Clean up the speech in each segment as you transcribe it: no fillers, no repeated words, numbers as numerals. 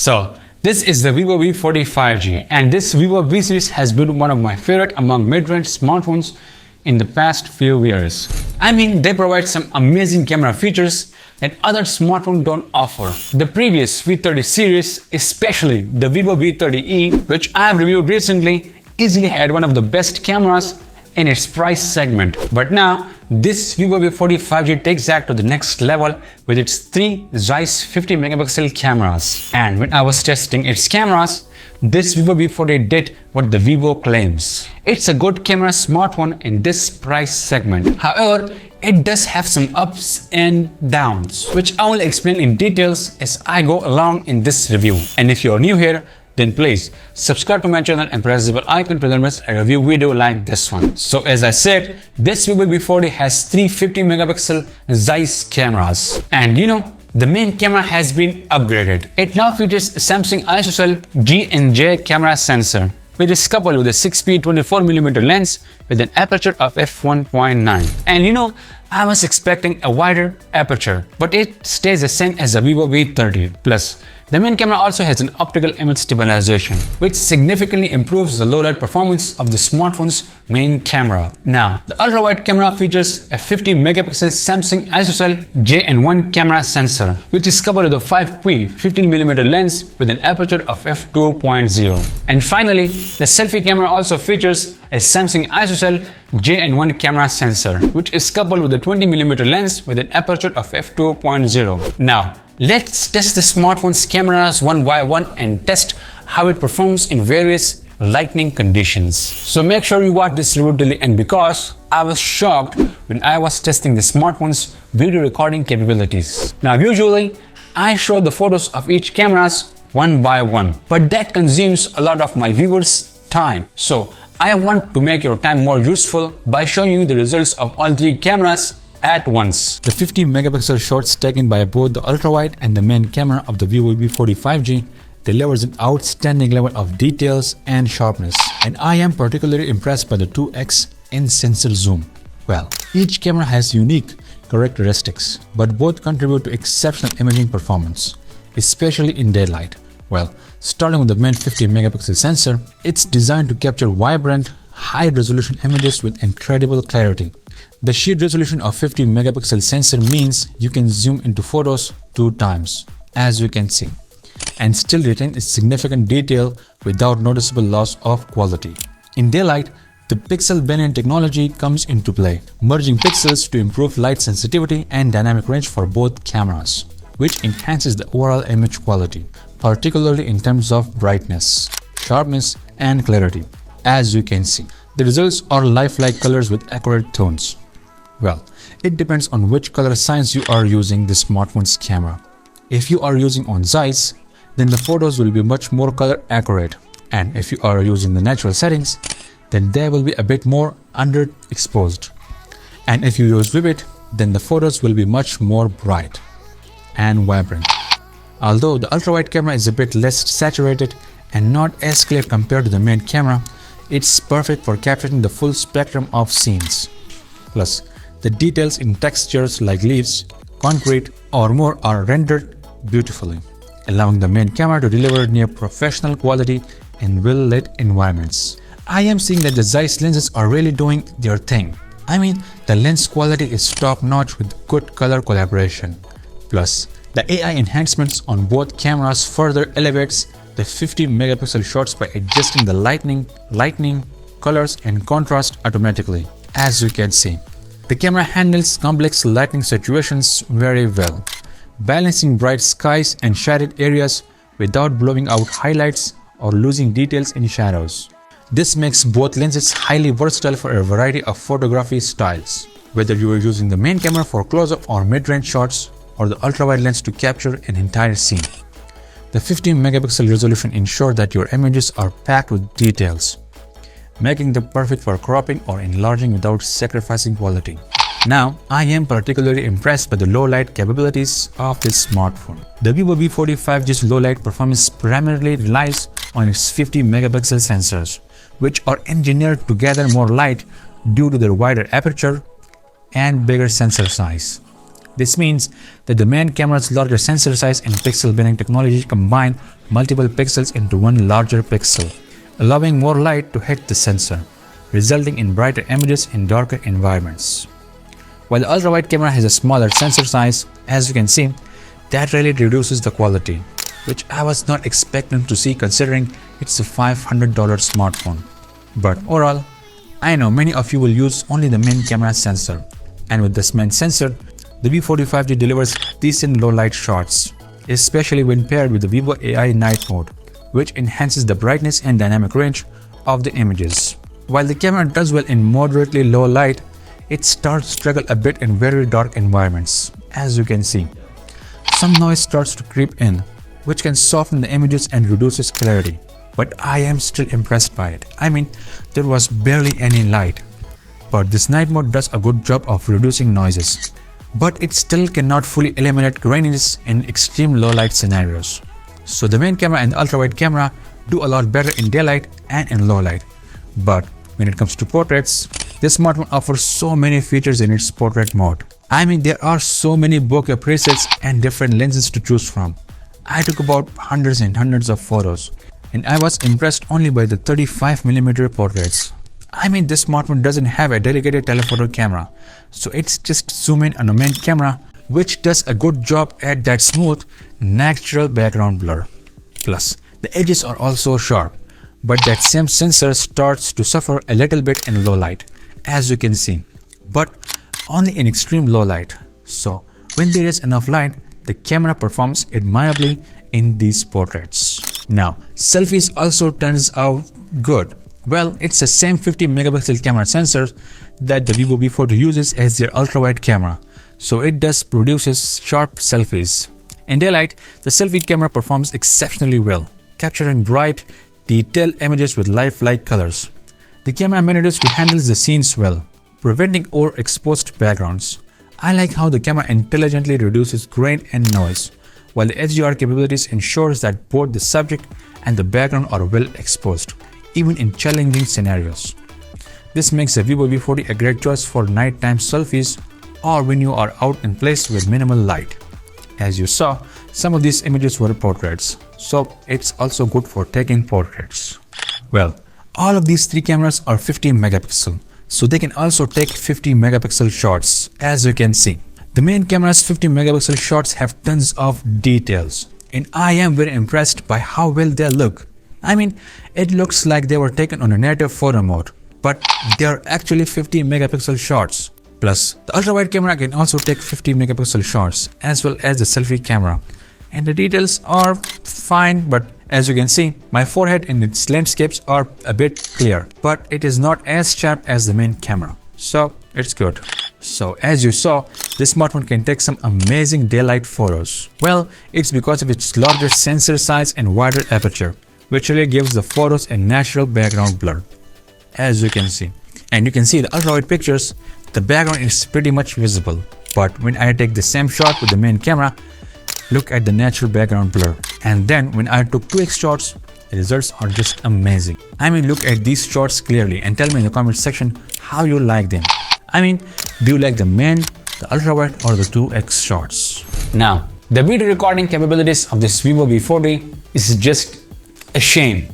So this is the Vivo V40 5G, and this Vivo V series has been one of my favorite among mid-range smartphones in the past few years. I mean, they provide some amazing camera features that other smartphones don't offer. The previous V30 series, especially the Vivo V30e, which I have reviewed recently, easily had one of the best cameras in its price segment. But now, this Vivo V40 5G takes that to the next level with its three Zeiss 50 megapixel cameras. And when I was testing its cameras, this Vivo V40 did what the Vivo claims. It's a good camera smartphone in this price segment. However, it does have some ups and downs, which I will explain in details as I go along in this review. And if you're new here, then please subscribe to my channel and press the bell icon to never miss a review video like this one. So as I said, this Vivo V40 has three 50 megapixel Zeiss cameras. And you know, the main camera has been upgraded. It now features Samsung ISOCELL G&J camera sensor, which is coupled with a 6P 24mm lens with an aperture of f1.9. And you know, I was expecting a wider aperture, but it stays the same as the Vivo V30 Plus. The main camera also has an optical image stabilization, which significantly improves the low light performance of the smartphone's main camera. Now, the ultra-wide camera features a 50 megapixel Samsung ISOCELL JN1 camera sensor, which is coupled with a 5P 15mm lens with an aperture of f2.0. And finally, the selfie camera also features a Samsung ISOCELL JN1 camera sensor, which is coupled with a 20mm lens with an aperture of f2.0. Now, let's test the smartphone's cameras one by one and test how it performs in various lighting conditions. So make sure you watch this review till the end, because I was shocked when I was testing the smartphone's video recording capabilities. Now usually, I show the photos of each cameras one by one, but that consumes a lot of my viewers' time. So I want to make your time more useful by showing you the results of all three cameras at once. The 50 megapixel shots taken by both the ultra-wide and the main camera of the Vivo V40 5G delivers an outstanding level of details and sharpness, and I am particularly impressed by the 2x in sensor zoom. Well, each camera has unique characteristics, but both contribute to exceptional imaging performance, especially in daylight. Well, starting with the main 50 megapixel sensor, it's designed to capture vibrant, high-resolution images with incredible clarity. The sheer resolution of 50 megapixel sensor means you can zoom into photos 2 times, as you can see, and still retain a significant detail without noticeable loss of quality. In daylight, the pixel binning technology comes into play, merging pixels to improve light sensitivity and dynamic range for both cameras, which enhances the overall image quality, particularly in terms of brightness, sharpness, and clarity. As you can see, the results are lifelike colors with accurate tones. Well, it depends on which color science you are using the smartphone's camera. If you are using on Zeiss, then the photos will be much more color accurate, and if you are using the natural settings, then they will be a bit more underexposed. And if you use Vivid, then the photos will be much more bright and vibrant. Although the ultra-wide camera is a bit less saturated and not as clear compared to the main camera, it's perfect for capturing the full spectrum of scenes. Plus, the details in textures like leaves, concrete, or more are rendered beautifully, allowing the main camera to deliver near professional quality in well-lit environments. I am seeing that the Zeiss lenses are really doing their thing. I mean, the lens quality is top-notch with good color collaboration. Plus, the AI enhancements on both cameras further elevates the 50 megapixel shots by adjusting the lighting, colors, and contrast automatically. As you can see, the camera handles complex lighting situations very well, balancing bright skies and shaded areas without blowing out highlights or losing details in shadows. This makes both lenses highly versatile for a variety of photography styles, whether you are using the main camera for close-up or mid-range shots, or the ultra-wide lens to capture an entire scene. The 15 megapixel resolution ensures that your images are packed with details, making them perfect for cropping or enlarging without sacrificing quality. Now, I am particularly impressed by the low light capabilities of this smartphone. The Vivo V40 5G's low light performance primarily relies on its 50 megapixel sensors, which are engineered to gather more light due to their wider aperture and bigger sensor size. This means that the main camera's larger sensor size and pixel binning technology combine multiple pixels into one larger pixel, allowing more light to hit the sensor, resulting in brighter images in darker environments. While the ultra-wide camera has a smaller sensor size, as you can see, that really reduces the quality, which I was not expecting to see considering it's a $500 smartphone. But overall, I know many of you will use only the main camera sensor, and with this main sensor, the V40 delivers decent low light shots, especially when paired with the Vivo AI night mode, which enhances the brightness and dynamic range of the images. While the camera does well in moderately low light, it starts to struggle a bit in very dark environments. As you can see, some noise starts to creep in, which can soften the images and reduces clarity. But I am still impressed by it. I mean, there was barely any light. But this night mode does a good job of reducing noises. But it still cannot fully eliminate graininess in extreme low light scenarios. So the main camera and the ultra-wide camera do a lot better in daylight and in low light. But when it comes to portraits, this smartphone offers so many features in its portrait mode. I mean, there are so many bokeh presets and different lenses to choose from. I took about hundreds and hundreds of photos, and I was impressed only by the 35mm portraits. I mean, this smartphone doesn't have a dedicated telephoto camera, so it's just zoom in on the main camera, which does a good job at that smooth, natural background blur. Plus, the edges are also sharp, but that same sensor starts to suffer a little bit in low light, as you can see, but only in extreme low light. So when there is enough light, the camera performs admirably in these portraits. Now, selfies also turns out good. Well, it's the same 50MP camera sensor that the Vivo V40 uses as their ultra-wide camera, so it does produces sharp selfies. In daylight, the selfie camera performs exceptionally well, capturing bright, detailed images with lifelike colors. The camera manages to handle the scenes well, preventing overexposed backgrounds. I like how the camera intelligently reduces grain and noise, while the HDR capabilities ensures that both the subject and the background are well exposed, even in challenging scenarios. This makes the Vivo V40 a great choice for nighttime selfies or when you are out in place with minimal light. As you saw, some of these images were portraits, so it's also good for taking portraits. Well, all of these three cameras are 50MP, so they can also take 50MP shots, as you can see. The main camera's 50MP shots have tons of details, and I am very impressed by how well they look. I mean, it looks like they were taken on a native photo mode, but they are actually 50MP shots. Plus, the ultra-wide camera can also take 50MP shots, as well as the selfie camera. And the details are fine, but as you can see, my forehead and its landscapes are a bit clear, but it is not as sharp as the main camera, so it's good. So as you saw, this smartphone can take some amazing daylight photos. Well, it's because of its larger sensor size and wider aperture, which really gives the photos a natural background blur, as you can see. And you can see the ultra-wide pictures, the background is pretty much visible. But when I take the same shot with the main camera, look at the natural background blur. And then when I took 2x shots, the results are just amazing. I mean, look at these shots clearly and tell me in the comment section how you like them. I mean, do you like the main, the ultra-wide or the 2x shots? Now, the video recording capabilities of this Vivo V40 is just a shame.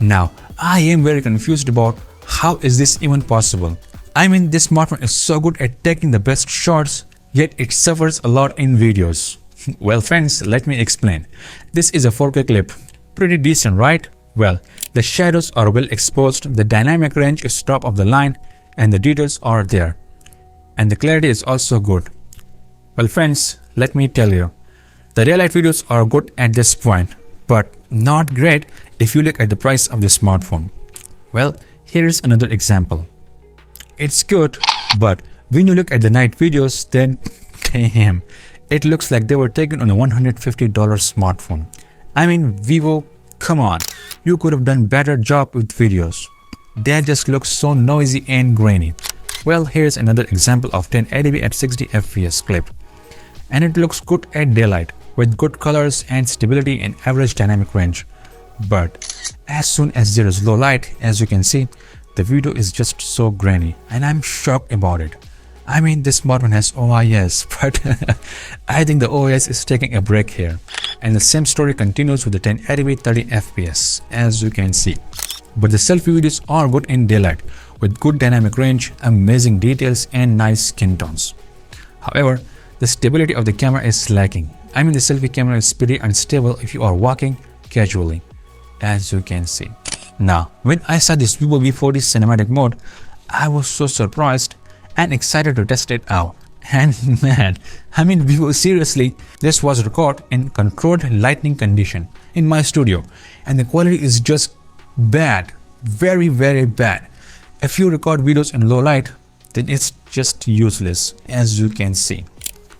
Now, I am very confused about how is this even possible. I mean, this smartphone is so good at taking the best shots, yet it suffers a lot in videos. Well friends, let me explain. This is a 4K clip. Pretty decent, right? Well, the shadows are well exposed, the dynamic range is top of the line, and the details are there. And the clarity is also good. Well friends, let me tell you, the daylight videos are good at this point, but not great if you look at the price of the smartphone. Well, here's another example. It's good, but when you look at the night videos, then damn, it looks like they were taken on a $150 smartphone. I mean, Vivo, come on, you could have done better job with videos. They just look so noisy and grainy. Well, here's another example of 1080p at 60fps clip. And it looks good at daylight, with good colors and stability and average dynamic range. But as soon as there is low light, as you can see, the video is just so grainy, and I'm shocked about it. I mean, this smartphone has OIS, but I think the OIS is taking a break here. And the same story continues with the 1080p 30 FPS, as you can see. But the selfie videos are good in daylight, with good dynamic range, amazing details and nice skin tones. However, the stability of the camera is lacking. I mean, the selfie camera is pretty unstable if you are walking casually, as you can see. Now, when I saw this Vivo V40 cinematic mode, I was so surprised and excited to test it out. And man, I mean, Vivo, seriously, this was recorded in controlled lighting condition in my studio, and the quality is just bad, very bad. If you record videos in low light, then it's just useless, as you can see.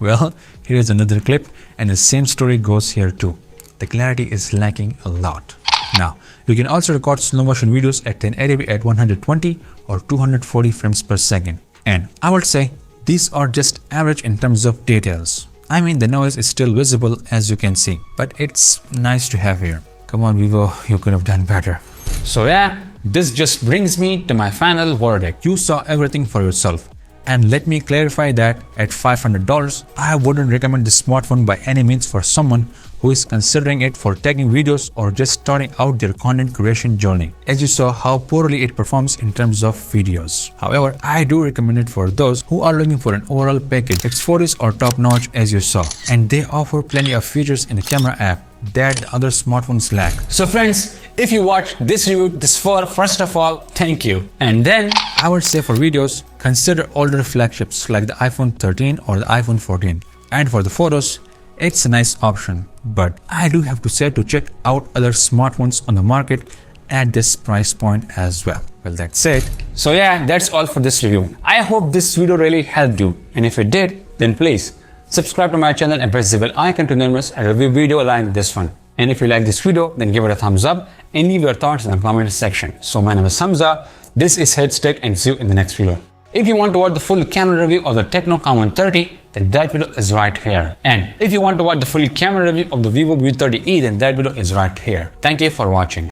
Well, here is another clip, and the same story goes here too. The clarity is lacking a lot. Now, you can also record slow motion videos at 1080p at 120 or 240 frames per second. And I would say these are just average in terms of details. I mean, the noise is still visible, as you can see, but it's nice to have here. Come on, Vivo, you could have done better. So yeah, this just brings me to my final verdict. You saw everything for yourself. And let me clarify that at $500, I wouldn't recommend this smartphone by any means for someone who is considering it for taking videos or just starting out their content creation journey, as you saw how poorly it performs in terms of videos. However, I do recommend it for those who are looking for an overall package. Its photos are top notch, as you saw, and they offer plenty of features in the camera app that the other smartphones lack. So friends, if you watched this review this far, first of all, thank you. And then I would say for videos, consider older flagships like the iPhone 13 or the iPhone 14. And for the photos, it's a nice option, but I do have to say to check out other smartphones on the market at this price point as well. Well, that's it. So yeah, that's all for this review. I hope this video really helped you, and if it did, then please subscribe to my channel and press the bell icon to never a review video like this one. And if you like this video, then give it a thumbs up and leave your thoughts in the comment section. So my name is Hamza, this is Headstack, and see you in the next video. If you want to watch the full camera review of the Tecno Camon 30, then that video is right here. And if you want to watch the full camera review of the Vivo V30e, then that video is right here. Thank you for watching.